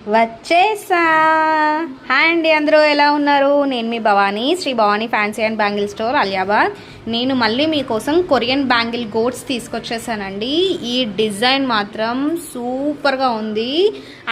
వచ్చేసా. హాయ్ అండి, అందరూ ఎలా ఉన్నారు? నేను మీ Bhavani, Shri Bhavani fancy and bangle store, Aliabad. నేను మళ్ళీ మీకోసం కొరియన్ బ్యాంగిల్ గోట్స్ తీసుకొచ్చేసానండి. ఈ డిజైన్ మాత్రం సూపర్గా ఉంది.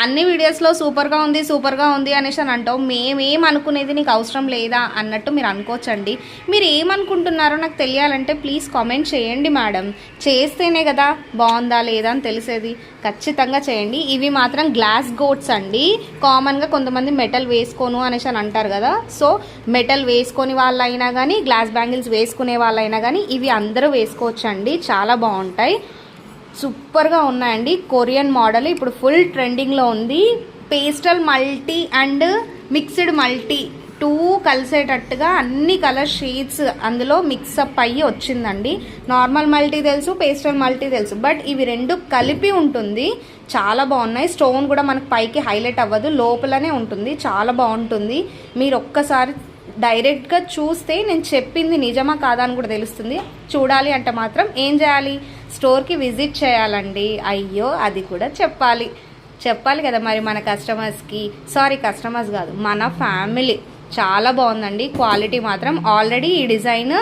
అన్ని వీడియోస్లో సూపర్గా ఉంది అనేసి అని అంటావు. మేమేం అనుకునేది నీకు అవసరం లేదా అన్నట్టు మీరు అనుకోవచ్చండి. మీరు ఏమనుకుంటున్నారో నాకు తెలియాలంటే ప్లీజ్ కామెంట్ చేయండి మేడం. చేస్తేనే కదా బాగుందా లేదా అని తెలిసేది. ఖచ్చితంగా చేయండి. ఇవి మాత్రం గ్లాస్ గోట్స్ అండి. కామన్గా కొంతమంది మెటల్ వేసుకోను అనేసి అని అంటారు కదా. సో మెటల్ వేసుకొని వాళ్ళైనా కానీ, గ్లాస్ బ్యాంగిల్స్ వేసుకునే వాళ్ళైనా కానీ ఇవి అందరూ వేసుకోవచ్చండి. చాలా బాగుంటాయి, సూపర్గా ఉన్నాయండి. కొరియన్ మోడల్ ఇప్పుడు ఫుల్ ట్రెండింగ్లో ఉంది. Pastel multi and mixed multi too కలిసేటట్టుగా అన్ని కలర్ షేడ్స్ అందులో మిక్సప్ అయ్యి వచ్చిందండి. నార్మల్ మల్టీ తెలుసు, పేస్టల్ మల్టీ తెలుసు, బట్ ఇవి రెండు కలిపి ఉంటుంది. చాలా బాగున్నాయి. స్టోన్ కూడా మనకు పైకి హైలైట్ అవ్వదు, లోపలనే ఉంటుంది. చాలా బాగుంటుంది. మీరు ఒక్కసారి డైరెక్ట్గా చూస్తే నేను చెప్పింది నిజమా కాదా అని కూడా తెలుస్తుంది. చూడాలి అంటే మాత్రం ఏం చేయాలి? స్టోర్కి విజిట్ చేయాలండి. అయ్యో, అది కూడా చెప్పాలి కదా మరి మన కస్టమర్స్కి. కస్టమర్స్ కాదు, మన ఫ్యామిలీ. చాలా బాగుందండి. క్వాలిటీ మాత్రం ఆల్రెడీ ఈ డిజైన్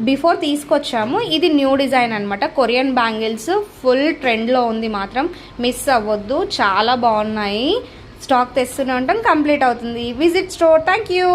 బిఫోర్ తీసుకొచ్చాము. ఇది న్యూ డిజైన్ అనమాట. కొరియన్ బ్యాంగిల్స్ ఫుల్ ట్రెండ్లో ఉంది, మాత్రం మిస్ అవ్వద్దు. చాలా బాగున్నాయి. స్టాక్ తెస్తూనే ఉంటాం, కంప్లీట్ అవుతుంది. Visit store. Thank you.